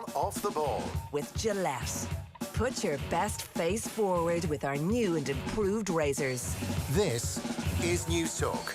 on Off the Ball. With Gillette. Put your best face forward with our new and improved razors. This is News Talk.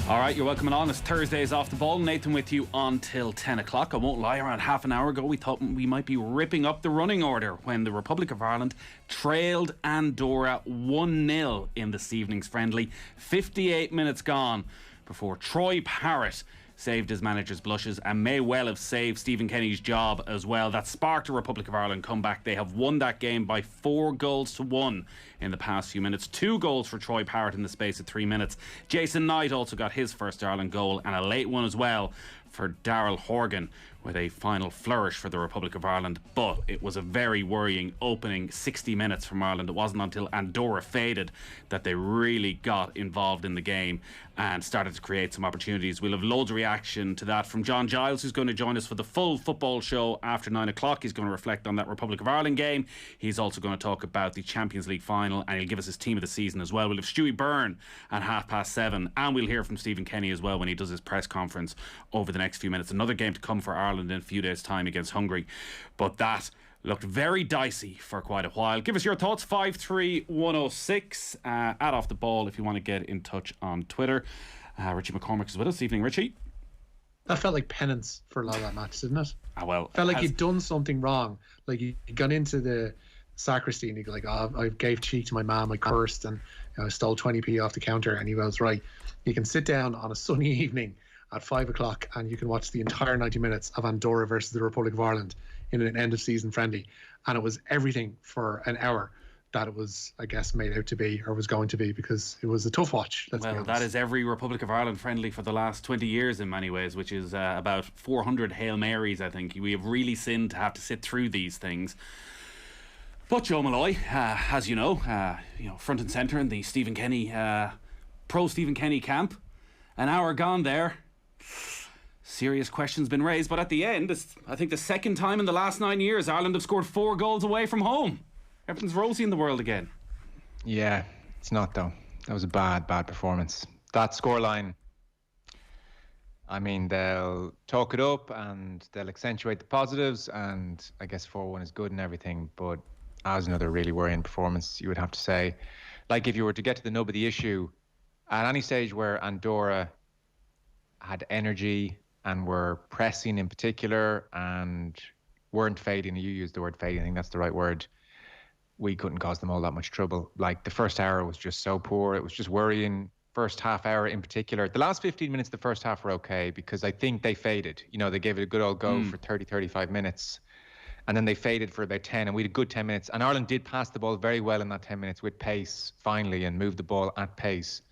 All right, you're welcome along. It's Thursdays Off the Ball. Nathan with you until 10 o'clock. I won't lie, around half an hour ago we thought we might be ripping up the running order when the Republic of Ireland trailed Andorra 1-0 in this evening's friendly. 58 minutes gone before Troy Parrott saved his manager's blushes and may well have saved Stephen Kenny's job as well. That sparked a Republic of Ireland comeback. They have won that game by 4-1 in the past few minutes. 2 goals for Troy Parrott in the space of 3 minutes. Jason Knight also got his first Ireland goal, and a late one as well for Daryl Horgan with a final flourish for the Republic of Ireland. But it was a very worrying opening 60 minutes from Ireland. It wasn't until Andorra faded that they really got involved in the game and started to create some opportunities. We'll have loads of reaction to that from John Giles, who's going to join us for the full football show after 9 o'clock. He's going to reflect on that Republic of Ireland game. He's also going to talk about the Champions League final, and he'll give us his team of the season as well. We'll have Stewie Byrne at 7:30, and we'll hear from Stephen Kenny as well when he does his press conference over the next few minutes. Another game to come for Ireland in a few days' time against Hungary, but that looked very dicey for quite a while. Give us your thoughts, 53106 at Off the Ball if you want to get in touch on Twitter. Richie McCormack is with us. Evening, Richie. That felt like penance for a lot of that match, didn't it? Well, felt like he'd done something wrong. Like he gone into the sacristy and he'd go like, "Oh, I gave cheek to my mum, I cursed, and I stole 20p off the counter." And he was right. You can sit down on a sunny evening at 5 o'clock and you can watch the entire 90 minutes of Andorra versus the Republic of Ireland in an end of season friendly, and it was everything for an hour that it was, I guess, made out to be, or was going to be, because it was a tough watch. Well, that is every Republic of Ireland friendly for the last 20 years in many ways, which is about 400 Hail Marys, I think. We have really sinned to have to sit through these things. But Joe Molloy, as you know, front and centre in the Stephen Kenny, pro-Stephen Kenny camp. An hour gone there. Serious questions been raised, but at the end, it's, I think, the second time in the last 9 years Ireland have scored 4 goals away from home. Everything's rosy in the world again. Yeah, it's not though. That was a bad performance. That scoreline, I mean, they'll talk it up and they'll accentuate the positives, and I guess 4-1 is good and everything, but as another really worrying performance, you would have to say. Like, if you were to get to the nub of the issue, at any stage where Andorra had energy and were pressing in particular and weren't fading, you used the word fading, I think that's the right word, we couldn't cause them all that much trouble. Like, the first hour was just so poor. It was just worrying. First half hour in particular. The last 15 minutes of the first half were okay because I think they faded. They gave it a good old go for 30, 35 minutes. And then they faded for about 10, and we had a good 10 minutes. And Ireland did pass the ball very well in that 10 minutes with pace, finally, and moved the ball at pace.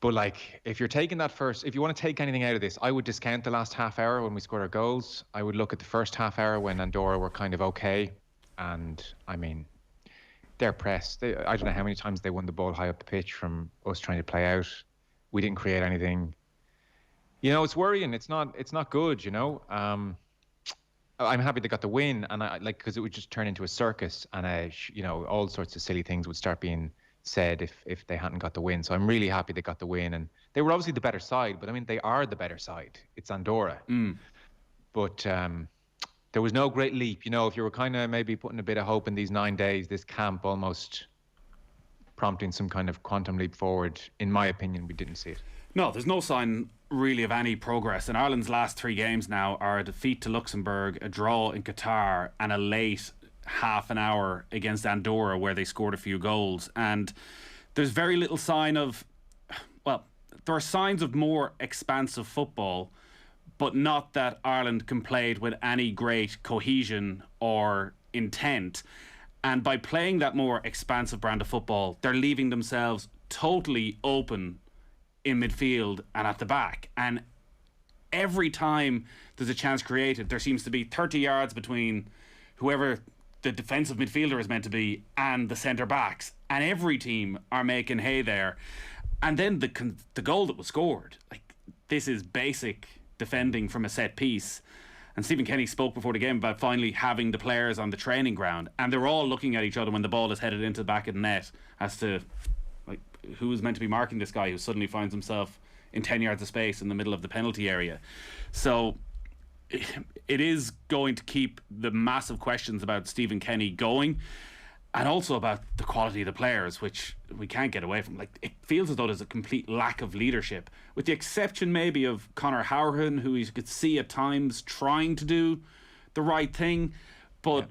But, like, if you're taking that first, if you want to take anything out of this, I would discount the last half hour when we scored our goals. I would look at the first half hour when Andorra were kind of okay. And, I mean, they're pressed. I don't know how many times they won the ball high up the pitch from us trying to play out. We didn't create anything. It's worrying. It's not good, I'm happy they got the win, and because it would just turn into a circus, and all sorts of silly things would start being said if they hadn't got the win. So I'm really happy they got the win, and they were obviously the better side, but I mean, they are the better side. It's Andorra. But there was no great leap. If you were kind of maybe putting a bit of hope in these 9 days, this camp almost prompting some kind of quantum leap forward, in my opinion, we didn't see it. No, there's no sign really of any progress. And Ireland's last 3 games now are a defeat to Luxembourg, a draw in Qatar, and a late half an hour against Andorra where they scored a few goals. And there's very little sign of, well, there are signs of more expansive football, but not that Ireland can play it with any great cohesion or intent. And by playing that more expansive brand of football, they're leaving themselves totally open in midfield and at the back. And every time there's a chance created, there seems to be 30 yards between whoever the defensive midfielder is meant to be and the centre backs. And every team are making hay there. And then the goal that was scored, like, this is basic defending from a set piece. And Stephen Kenny spoke before the game about finally having the players on the training ground, and they're all looking at each other when the ball is headed into the back of the net as to, like, who is meant to be marking this guy who suddenly finds himself in 10 yards of space in the middle of the penalty area. So it is going to keep the massive questions about Stephen Kenny going, and also about the quality of the players, which we can't get away from. Like, it feels as though there's a complete lack of leadership, with the exception maybe of Conor Hourhan, who you could see at times trying to do the right thing. But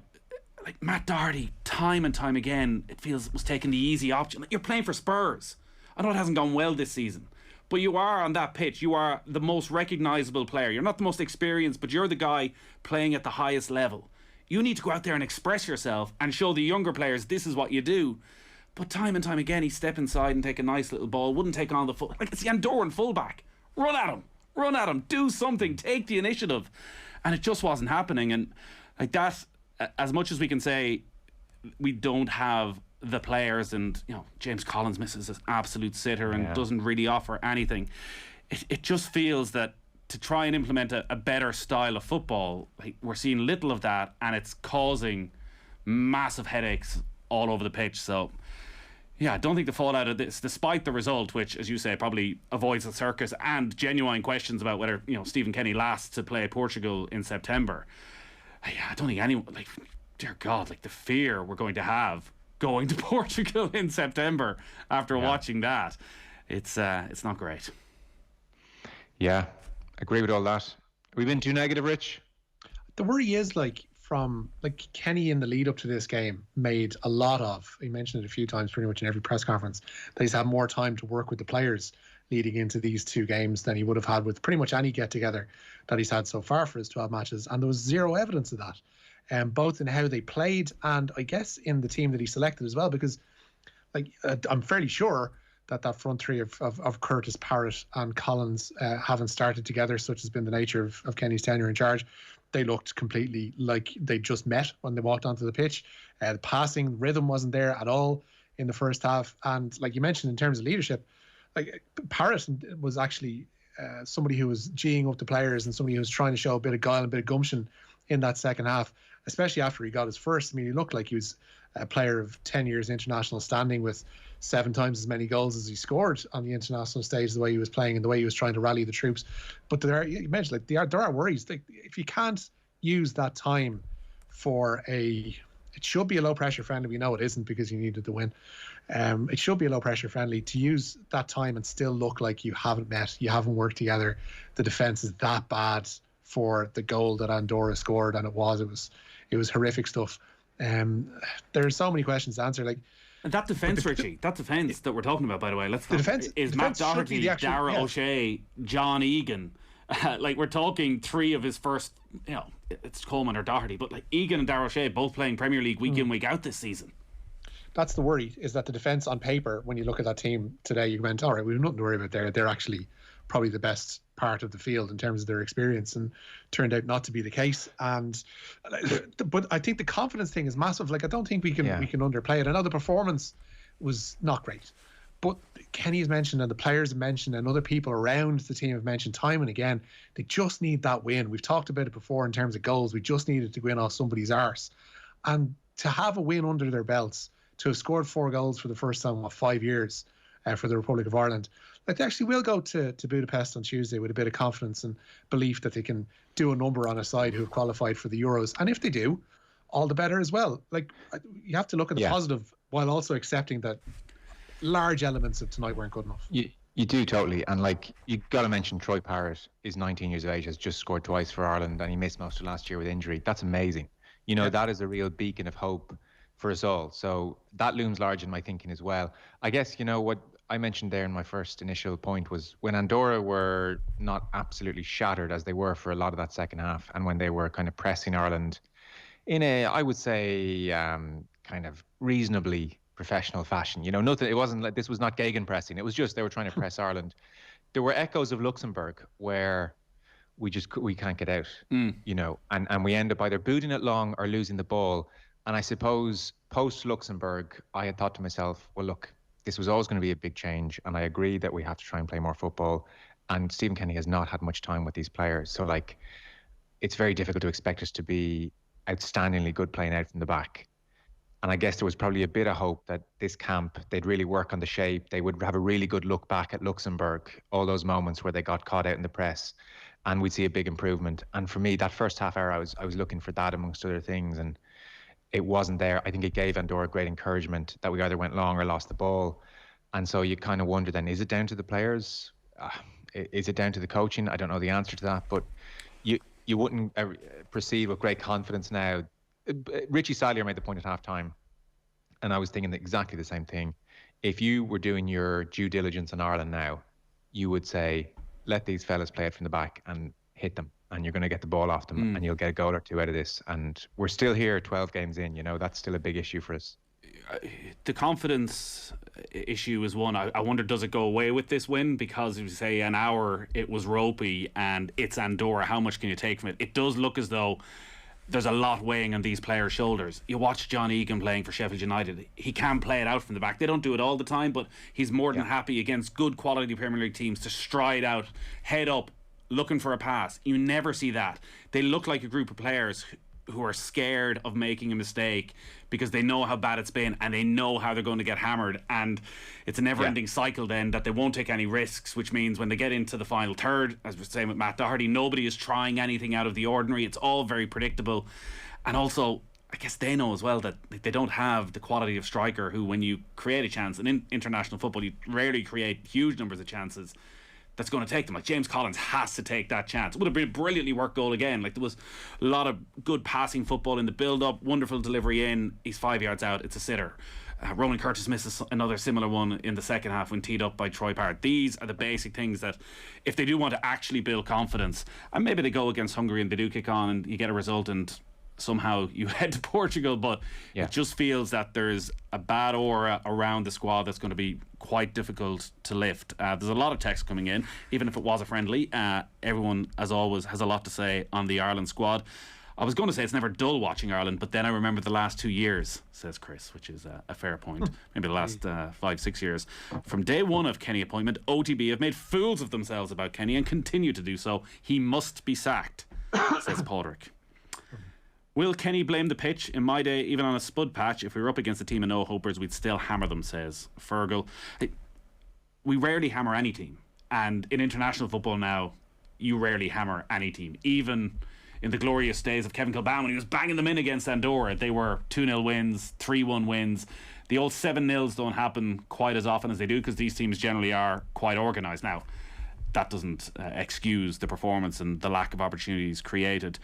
like Matt Doherty, time and time again, it feels was taking the easy option. Like, you're playing for Spurs. I know it hasn't gone well this season, but you are on that pitch. You are the most recognisable player. You're not the most experienced, but you're the guy playing at the highest level. You need to go out there and express yourself and show the younger players this is what you do. But time and time again, he'd step inside and take a nice little ball, wouldn't take on the full. Like, it's the Andorran fullback. Run at him, do something, take the initiative. And it just wasn't happening. And like that, as much as we can say we don't have the players, and James Collins misses an absolute sitter and doesn't really offer anything, it just feels that to try and implement a better style of football, like, we're seeing little of that, and it's causing massive headaches all over the pitch. So I don't think the fallout of this, despite the result, which, as you say, probably avoids the circus and genuine questions about whether Stephen Kenny lasts to play Portugal in September, I don't think anyone, like, dear God, like the fear we're going to have going to Portugal in September after watching that, it's not great. Yeah, agree with all that. We've been too negative, Rich. The worry is, from Kenny in the lead up to this game made a lot of, he mentioned it a few times pretty much in every press conference, that he's had more time to work with the players leading into these two games than he would have had with pretty much any get together that he's had so far for his 12 matches. And there was zero evidence of that, both in how they played and I guess in the team that he selected as well, because I'm fairly sure that front three of Curtis, Parrott and Collins haven't started together, such has been the nature of Kenny's tenure in charge. They looked completely like they just met when they walked onto the pitch. The passing rhythm wasn't there at all in the first half. And like you mentioned, in terms of leadership, like Parrott was actually somebody who was geeing up the players and somebody who was trying to show a bit of guile and a bit of gumption in that second half, especially after he got his first. I mean, he looked like he was a player of 10 years international standing with 7 times as many goals as he scored on the international stage, the way he was playing and the way he was trying to rally the troops. But you mentioned, there are worries. If you can't use that time for it should be a low pressure friendly. We know it isn't because you needed the win. It should be a low pressure friendly. To use that time and still look like you haven't met, you haven't worked together. The defense is that bad for the goal that Andorra scored, and it was horrific stuff. There are so many questions to answer. And that defence, Richie, that defence that we're talking about, by the way, Matt Doherty, Dara O'Shea, John Egan. We're talking 3 of his first, it's Coleman or Doherty, but Egan and Dara O'Shea both playing Premier League week in, week out this season. That's the worry, is that the defence on paper, when you look at that team today, you went, all right, we have nothing to worry about there. They're actually probably the best part of the field in terms of their experience, and turned out not to be the case. But I think the confidence thing is massive. I don't think we can underplay it. I know the performance was not great, but Kenny has mentioned and the players have mentioned and other people around the team have mentioned time and again, they just need that win. We've talked about it before in terms of goals. We just needed to win off somebody's arse, and to have a win under their belts, to have scored 4 goals for the first time in 5 years for the Republic of Ireland. They actually will go to Budapest on Tuesday with a bit of confidence and belief that they can do a number on a side who have qualified for the Euros. And if they do, all the better as well. You have to look at the positive while also accepting that large elements of tonight weren't good enough. You do totally. And you got to mention Troy Parrott is 19 years of age, has just scored twice for Ireland, and he missed most of last year with injury. That's amazing. That is a real beacon of hope for us all. So that looms large in my thinking as well. I guess, what I mentioned there in my first initial point was when Andorra were not absolutely shattered as they were for a lot of that second half, and when they were kind of pressing Ireland in a, I would say, kind of reasonably professional fashion. Nothing. It wasn't like this was not gegenpressing. It was just they were trying to press Ireland. There were echoes of Luxembourg where we can't get out. And we end up either booting it long or losing the ball. And I suppose post Luxembourg, I had thought to myself, well, look, this was always going to be a big change, and I agree that we have to try and play more football. And Stephen Kenny has not had much time with these players, so it's very difficult to expect us to be outstandingly good playing out from the back. And I guess there was probably a bit of hope that this camp, they'd really work on the shape. They would have a really good look back at Luxembourg, all those moments where they got caught out in the press. and we'd see a big improvement. And for me, that first half hour, I was looking for that amongst other things, and it wasn't there. I think it gave Andorra great encouragement that we either went long or lost the ball. And so you kind of wonder then, is it down to the players? Is it down to the coaching? I don't know the answer to that, but you wouldn't proceed with great confidence now. Richie Salier made the point at halftime, and I was thinking exactly the same thing. If you were doing your due diligence on Ireland now, you would say, let these fellas play it from the back and hit them, and you're going to get the ball off them, and you'll get a goal or two out of this. And we're still here 12 games in, that's still a big issue for us. The confidence issue is one. I wonder, does it go away with this win? Because if you say an hour it was ropey and it's Andorra, how much can you take from it? It does look as though there's a lot weighing on these players' shoulders. You watch John Egan playing for Sheffield United. He can play it out from the back. They don't do it all the time, but he's more than happy against good quality Premier League teams to stride out, head up, looking for a pass. You never see that. They look like a group of players who are scared of making a mistake because they know how bad it's been and they know how they're going to get hammered, and it's a never-ending cycle then that they won't take any risks, which means when they get into the final third, as we're saying with Matt Doherty, nobody is trying anything out of the ordinary. It's all very predictable. And also, I guess they know as well that they don't have the quality of striker who, when you create a chance, and in international football you rarely create huge numbers of chances, that's going to take them. Like James Collins has to take that chance. It would have been a brilliantly worked goal again. Like there was a lot of good passing football in the build-up, wonderful delivery in. He's 5 yards out. It's a sitter. Ronan Curtis misses another similar one in the second half when teed up by Troy Parrott. These are the basic things that, if they do want to actually build confidence, and maybe they go against Hungary and they do kick on and you get a result and somehow you head to Portugal, but it just feels that there's a bad aura around the squad that's going to be quite difficult to lift. There's a lot of text coming in, even if it was a friendly. Everyone, as always, has a lot to say on the Ireland squad. I was going to say it's never dull watching Ireland, but then I remember the last 2 years, says Chris, which is a fair point. Maybe the last 5-6 years. From day one of Kenny appointment, OTB have made fools of themselves about Kenny and continue to do so. He must be sacked, says Padraig. Will Kenny blame the pitch? In my day, even on a spud patch, if we were up against a team of no-hopers, we'd still hammer them, says Fergal. We rarely hammer any team. And in international football now, you rarely hammer any team. Even in the glorious days of Kevin Kilbane, when he was banging them in against Andorra, they were 2-0 wins, 3-1 wins. The old 7-0s don't happen quite as often as they do because these teams generally are quite organised. Now, that doesn't excuse the performance and the lack of opportunities created.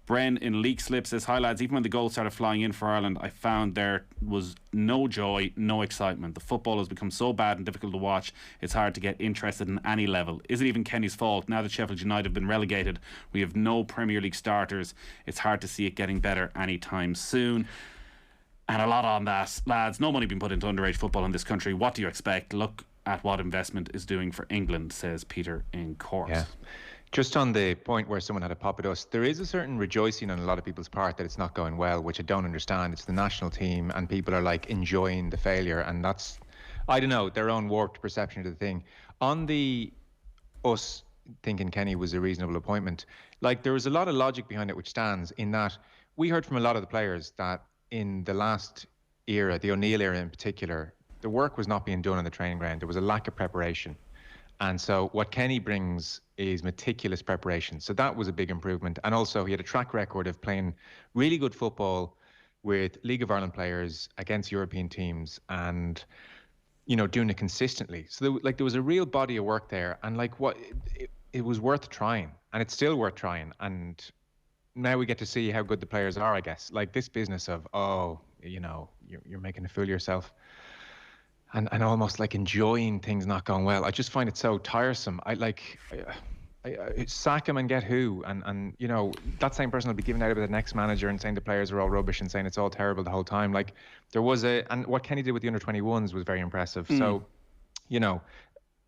Bren in Leak Slip says, hi lads, even when the goals started flying in for Ireland, I found there was no joy, no excitement. The football has become so bad and difficult to watch, it's hard to get interested in any level. Is it even Kenny's fault? Now that Sheffield United have been relegated, we have no Premier League starters. It's hard to see it getting better anytime soon. And a lot on that. Lads, no money being put into underage football in this country. What do you expect? Look at what investment is doing for England, says Peter in Cork. Yeah. Just on the point where someone had a pop at us, there is a certain rejoicing on a lot of people's part that it's not going well, which I don't understand. It's the national team and people are like enjoying the failure, and that's, I don't know, their own warped perception of the thing. On the us thinking Kenny was a reasonable appointment, like there was a lot of logic behind it which stands in that we heard from a lot of the players that in the last era, the O'Neill era in particular, the work was not being done on the training ground. There was a lack of preparation. And so what Kenny brings is meticulous preparation. So that was a big improvement. And also he had a track record of playing really good football with League of Ireland players against European teams and, you know, doing it consistently. So there was a real body of work there. And like it was worth trying, and it's still worth trying. And now we get to see how good the players are, I guess. Like this business of, you know, you're making a fool of yourself. And almost like enjoying things not going well. I just find it so tiresome. I sack him and get who, and you know that same person will be giving out about the next manager and saying the players are all rubbish and saying it's all terrible the whole time. Like there was and what Kenny did with the under-21s was very impressive. So, you know,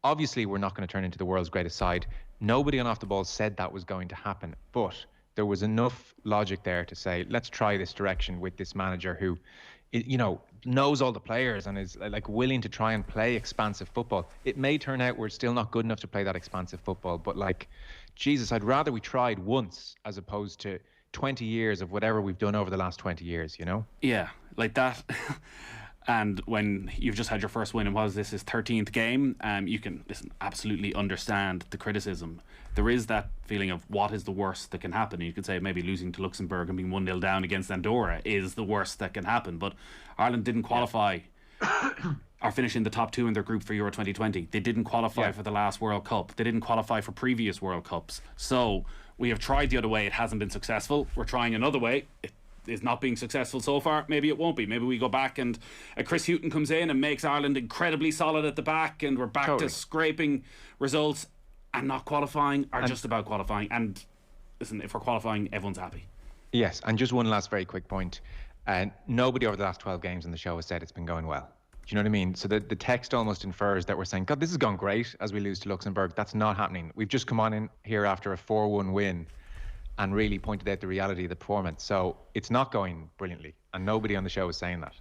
obviously we're not going to turn into the world's greatest side. Nobody on Off the Ball said that was going to happen, but there was enough logic there to say let's try this direction with this manager who, you know, knows all the players and is like willing to try and play expansive football. It may turn out we're still not good enough to play that expansive football, but like, Jesus, I'd rather we tried once as opposed to 20 years of whatever we've done over the last 20 years, you know? Yeah, like that. And when you've just had your first win, and was this his 13th game, you can absolutely understand the criticism. There is that feeling of what is the worst that can happen. You could say maybe losing to Luxembourg and being 1-0 down against Andorra is the worst that can happen. But Ireland didn't qualify or finish in the top 2 in their group for Euro 2020. They didn't qualify for the last World Cup. They didn't qualify for previous World Cups. So we have tried the other way. It hasn't been successful. We're trying another way. It is not being successful so far. Maybe it won't be. Maybe we go back and Chris Hughton comes in and makes Ireland incredibly solid at the back, and we're back to scraping results and not qualifying, or just about qualifying. And listen, if we're qualifying, everyone's happy. Yes, and just one last very quick point. Nobody over the last 12 games on the show has said it's been going well. Do you know what I mean? So the text almost infers that we're saying, God, this has gone great as we lose to Luxembourg. That's not happening. We've just come on in here after a 4-1 win and really pointed out the reality of the performance. So it's not going brilliantly, and nobody on the show is saying that.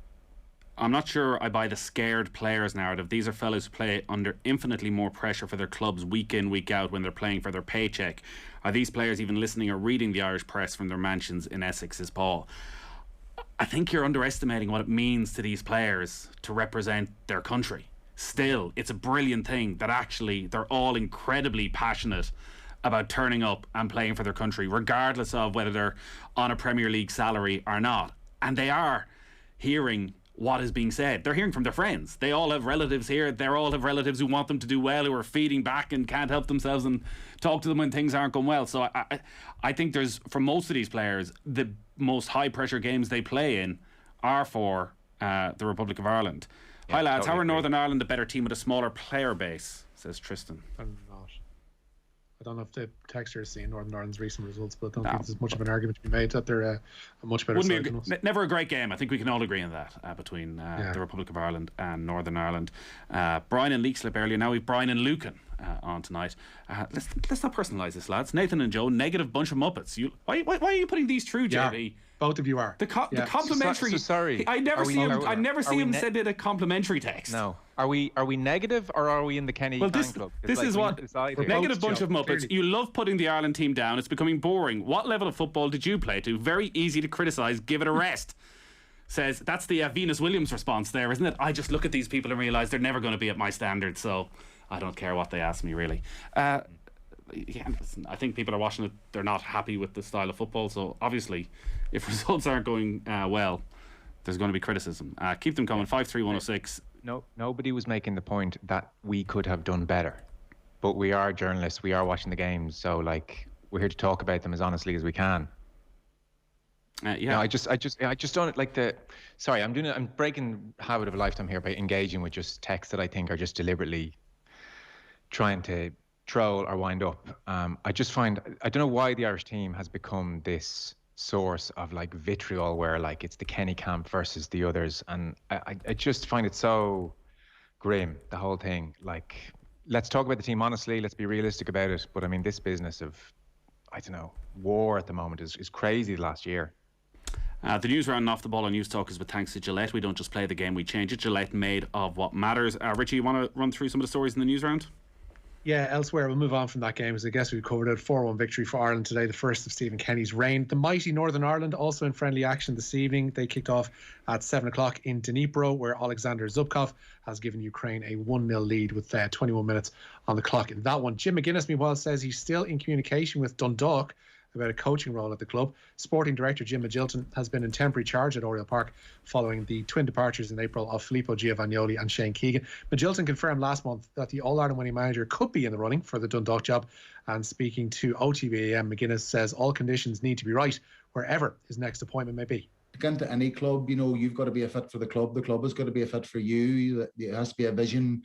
I'm not sure I buy the scared players narrative. These are fellas who play under infinitely more pressure for their clubs week in, week out when they're playing for their paycheck. Are these players even listening or reading the Irish press from their mansions in Essex, says Paul? I think you're underestimating what it means to these players to represent their country. Still, it's a brilliant thing that actually they're all incredibly passionate about turning up and playing for their country, regardless of whether they're on a Premier League salary or not. And they are hearing what is being said. They're hearing from their friends. They all have relatives here. They all have relatives who want them to do well, who are feeding back and can't help themselves and talk to them when things aren't going well. So I think there's, for most of these players, the most high pressure games they play in are for the Republic of Ireland. Hi lads, totally how are agree. Northern Ireland a better team with a smaller player base, says Tristan. I'm not. I don't know if the texter is seeing Northern Ireland's recent results, but I don't think there's much of an argument to be made that they're a much better side than us. Never a great game. I think we can all agree on that between the Republic of Ireland and Northern Ireland. Brian and Leak slip earlier. Now we've Brian and Lucan on tonight. Let's not personalise this, lads. Nathan and Joe, negative bunch of muppets. Why are you putting these through, JB? Both of you are. The complimentary. So sorry. I never see him send in a complimentary text. No. Are we negative, or are we in the Kenny fan club? This is what negative bunch of muppets. Clearly. You love putting the Ireland team down. It's becoming boring. What level of football did you play to? Very easy to criticise. Give it a rest. Says that's the Venus Williams response there, isn't it? I just look at these people and realise they're never going to be at my standard, so I don't care what they ask me, really. Listen, I think people are watching it. They're not happy with the style of football. So obviously, if results aren't going well, there's going to be criticism. Keep them coming. 53106. No, nobody was making the point that we could have done better, but we are journalists. We are watching the games, so like we're here to talk about them as honestly as we can. No, I just don't like the. Sorry, I'm breaking habit of a lifetime here by engaging with just texts that I think are just deliberately trying to troll or wind up. I just find I don't know why the Irish team has become this source of like vitriol where like it's the Kenny camp versus the others, and I just find it so grim, the whole thing. Like, let's talk about the team honestly, let's be realistic about it, but I mean this business of war at the moment is crazy last year. The news round and off the ball on News Talk is with thanks to Gillette. We don't just play the game, we change it. Gillette, made of what matters. Richie, you want to run through some of the stories in the news round? Yeah, elsewhere, we'll move on from that game, as I guess we've covered it. 4-1 victory for Ireland today, the first of Stephen Kenny's reign. The mighty Northern Ireland also in friendly action this evening. They kicked off at 7 o'clock in Dnipro, where Alexander Zubkov has given Ukraine a 1-0 lead with 21 minutes on the clock in that one. Jim McGuinness, meanwhile, says he's still in communication with Dundalk about a coaching role at the club. Sporting director Jim Magilton has been in temporary charge at Oriel Park following the twin departures in April of Filippo Giovagnoli and Shane Keegan. Magilton confirmed last month that the All-Ireland winning manager could be in the running for the Dundalk job, and speaking to OTB AM, McGuinness says all conditions need to be right wherever his next appointment may be. To get into any club, you've got to be a fit for the club has got to be a fit for you. There has to be a vision,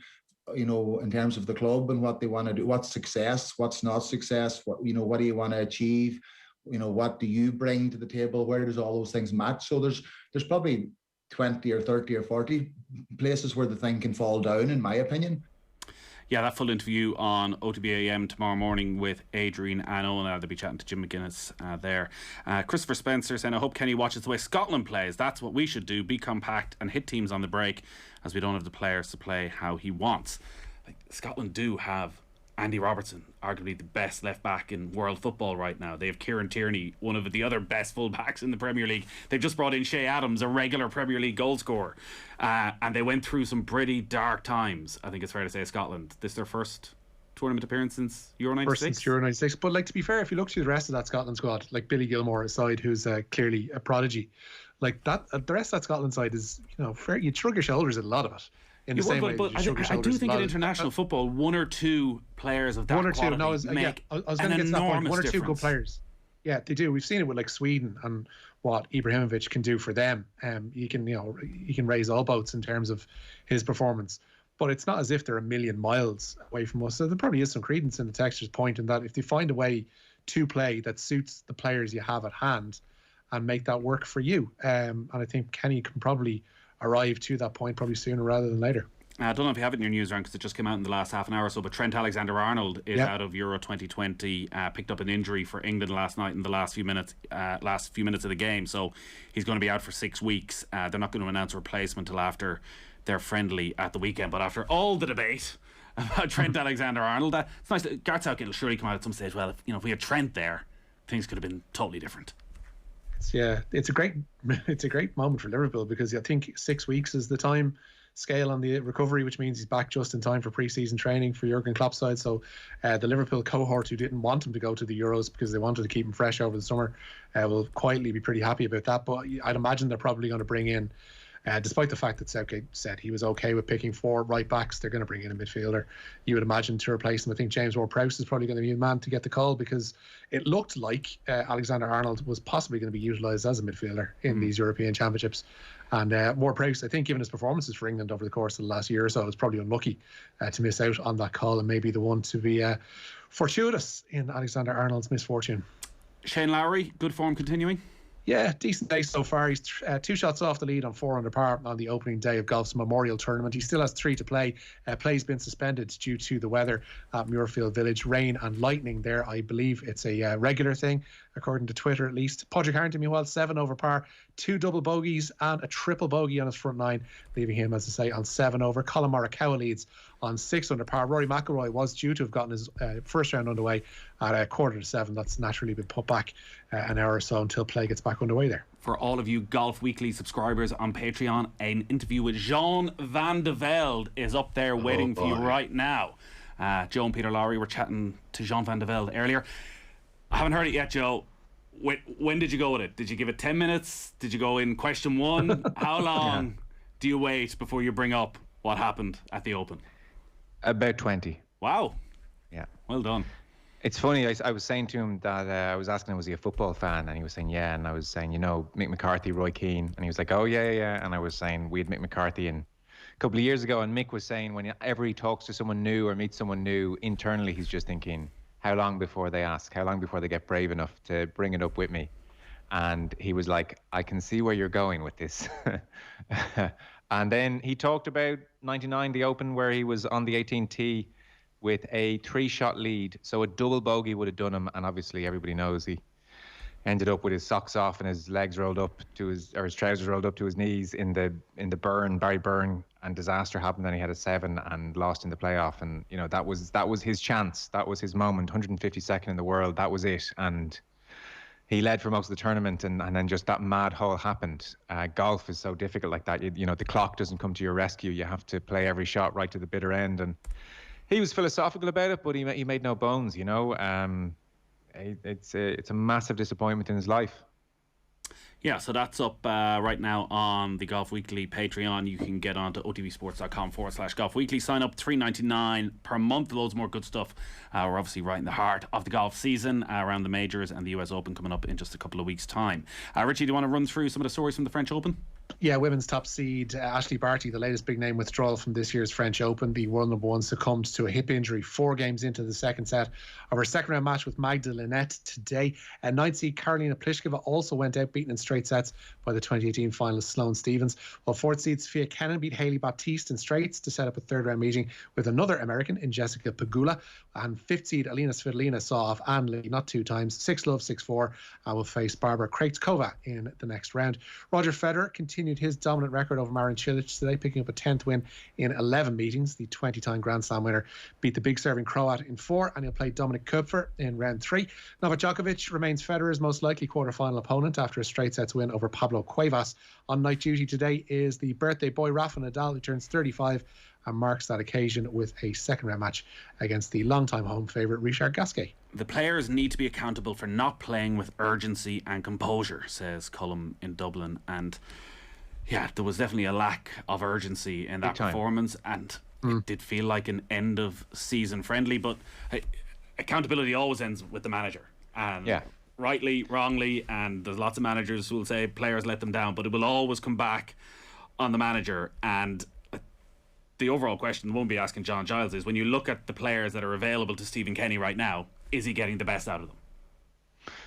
in terms of the club and what they want to do, what's success, what's not success, what do you want to achieve, what do you bring to the table, where does all those things match? So there's probably 20 or 30 or 40 places where the thing can fall down, in my opinion. Yeah, that full interview on OTB AM tomorrow morning with Adrian and Owen. They'll be chatting to Jim McGuinness there. Christopher Spencer saying, I hope Kenny watches the way Scotland plays. That's what we should do. Be compact and hit teams on the break, as we don't have the players to play how he wants. Scotland do have Andy Robertson, arguably the best left back in world football right now. They have Kieran Tierney, one of the other best full backs in the Premier League. They've just brought in Shea Adams, a regular Premier League goal scorer. And they went through some pretty dark times, I think it's fair to say, Scotland. This is their first tournament appearance since Euro 96? First since Euro 96. But like, to be fair, if you look through the rest of that Scotland squad, like Billy Gilmore aside, who's clearly a prodigy, like that, the rest of that Scotland side is, fair. You'd shrug your shoulders at a lot of it. In the same way, but I do think in international football, one or two players of that quality make I was an going to get to that point. enormous One or two difference. good players. Yeah, they do. We've seen it with like Sweden and what Ibrahimovic can do for them. He can raise all boats in terms of his performance. But it's not as if they're a million miles away from us. So there probably is some credence in the texture's point in that if they find a way to play that suits the players you have at hand and make that work for you. And I think Kenny can probably arrive to that point probably sooner rather than later. I don't know if you have it in your newsround because it just came out in the last half an hour or so, but Trent Alexander-Arnold is out of Euro 2020, picked up an injury for England last night in the last few minutes of the game, so he's going to be out for 6 weeks. They're not going to announce a replacement until after their friendly at the weekend, but after all the debate about Trent Alexander-Arnold, it's nice that Gareth Southgate will surely come out at some stage, well, if we had Trent there, things could have been totally different. It's a great moment for Liverpool because I think 6 weeks is the time scale on the recovery, which means he's back just in time for pre-season training for Jurgen Klopp's side. So the Liverpool cohort who didn't want him to go to the Euros because they wanted to keep him fresh over the summer will quietly be pretty happy about that. But I'd imagine they're probably going to bring in, despite the fact that Southgate said he was okay with picking 4 right backs, they're going to bring in a midfielder, you would imagine, to replace him. I think James Ward-Prowse is probably going to be the man to get the call because it looked like Alexander-Arnold was possibly going to be utilised as a midfielder in these European Championships. And Ward-Prowse, I think, given his performances for England over the course of the last year or so, was probably unlucky to miss out on that call and maybe the one to be fortuitous in Alexander-Arnold's misfortune. Shane Lowry, good form continuing? Yeah, decent day so far. He's 2 shots off the lead on 4 under par on the opening day of golf's Memorial Tournament. He still has 3 to play. Play's been suspended due to the weather at Muirfield Village. Rain and lightning there. I believe it's a regular thing, according to Twitter at least. Padraig Harrington, meanwhile, 7 over par, 2 double bogeys and a triple bogey on his front 9, leaving him, as I say, on 7 over. Colin Morikawa leads on 6 under par. Rory McIlroy was due to have gotten his first round underway at 6:45. That's naturally been put back an hour or so until play gets back underway there. For all of you Golf Weekly subscribers on Patreon, an interview with Jean van de Velde is up there waiting for you right now. Joe and Peter Lowry were chatting to Jean van de Velde earlier. I haven't heard it yet, Joe. When did you go with it? Did you give it 10 minutes? Did you go in question 1? How long do you wait before you bring up what happened at the Open? About 20. Wow. Yeah. Well done. It's funny, I was saying to him that I was asking him, was he a football fan? And he was saying, yeah. And I was saying, Mick McCarthy, Roy Keane. And he was like, oh, yeah. And I was saying, we had Mick McCarthy a couple of years ago. And Mick was saying, whenever he talks to someone new or meets someone new, internally, he's just thinking, how long before they ask? How long before they get brave enough to bring it up with me? And he was like, I can see where you're going with this. And then he talked about 99, the Open, where he was on the 18th tee with a 3-shot lead. So a double bogey would have done him. And obviously everybody knows he ended up with his socks off and his legs rolled up to his trousers rolled up to his knees in the burn, Barry Byrne, and disaster happened. And he had a 7 and lost in the playoff. And, that was his chance. That was his moment. 152nd in the world. That was it. And he led for most of the tournament, and then just that mad hole happened. Golf is so difficult like that. The clock doesn't come to your rescue. You have to play every shot right to the bitter end. And he was philosophical about it, but he made no bones. It's a massive disappointment in his life. Yeah, so that's up right now on the Golf Weekly Patreon. You can get onto otbsports.com/Golf Weekly. Sign up $3.99 per month. Loads more good stuff. We're obviously right in the heart of the golf season around the majors and the US Open coming up in just a couple of weeks' time. Richie, do you want to run through some of the stories from the French Open? Yeah, women's top seed Ashley Barty, the latest big name withdrawal from this year's French Open. The world number 1 succumbed to a hip injury 4 games into the second set of her second round match with Magda Linette today. 9th seed Karolina Pliskova also went out beaten in straight sets by the 2018 finalist Sloane Stephens, while 4th seed Sophia Kenin beat Hailey Baptiste in straights to set up a third round meeting with another American in Jessica Pegula. And 5th seed Alina Svitolina saw off Anne Lee not 2 times, 6-love, 6-4, and will face Barbara Krejcikova in the next round. Roger Federer continued his dominant record over Marin Cilic today, picking up a 10th win in 11 meetings. The 20-time Grand Slam winner beat the big serving Croat in 4, and he'll play Dominik Koepfer in round 3. Novak Djokovic remains Federer's most likely quarter-final opponent after a straight sets win over Pablo Cuevas. On night duty today is the birthday boy Rafa Nadal, who turns 35 and marks that occasion with a second-round match against the long-time home favourite Richard Gasquet. The players need to be accountable for not playing with urgency and composure, says Cullum in Dublin. And yeah, there was definitely a lack of urgency in that performance, and it did feel like an end-of-season friendly. But accountability always ends with the manager. And rightly, wrongly, and there's lots of managers who will say players let them down, but it will always come back on the manager. And the overall question won't be asking John Giles is, when you look at the players that are available to Stephen Kenny right now, is he getting the best out of them?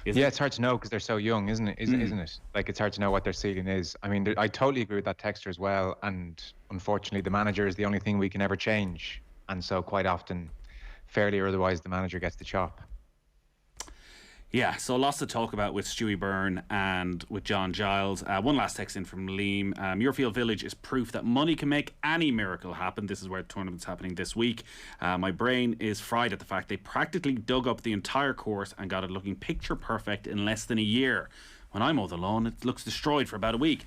It's hard to know because they're so young, isn't it? Isn't it? Like, it's hard to know what their ceiling is. I mean, I totally agree with that texter as well. And unfortunately, the manager is the only thing we can ever change. And so quite often, fairly or otherwise, the manager gets the chop. Yeah, so lots to talk about with Stewie Byrne and with John Giles. One last text in from Liam. Muirfield Village is proof that money can make any miracle happen. This is where the tournament's happening this week. My brain is fried at the fact they practically dug up the entire course and got it looking picture perfect in less than a year. When I mow the lawn, it looks destroyed for about a week.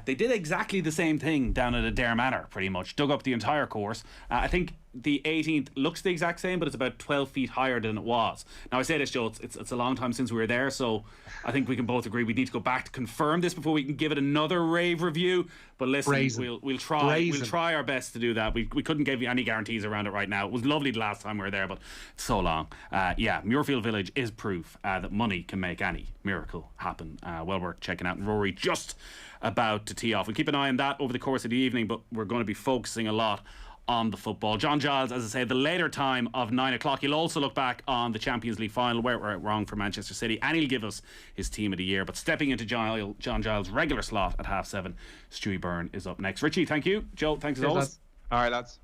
They did exactly the same thing down at Adair Manor, pretty much. Dug up the entire course. I think the 18th looks the exact same, but it's about 12 feet higher than it was. Now, I say this, Joe, it's a long time since we were there, so I think we can both agree we need to go back to confirm this before we can give it another rave review. But listen, we'll try our best to do that. We couldn't give you any guarantees around it right now. It was lovely the last time we were there, but it's so long. Muirfield Village is proof that money can make any miracle happen. Well worth checking out. And Rory just about to tee off. We'll keep an eye on that over the course of the evening, but we're going to be focusing a lot on the football. John Giles, as I say, the later time of 9 o'clock. He'll also look back on the Champions League final, where it went wrong for Manchester City, and he'll give us his team of the year. But stepping into John Giles' regular slot at 7:30, Stewie Byrne is up next. Richie, thank you. Joe, thanks as always. All right, lads.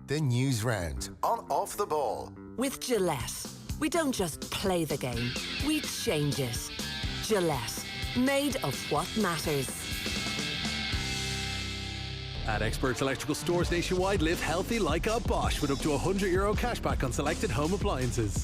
The Newsround on Off the Ball. With Gillette, we don't just play the game, we change it. Gillette, made of what matters. At Experts Electrical Stores nationwide, live healthy like a Bosch with up to €100 cashback on selected home appliances.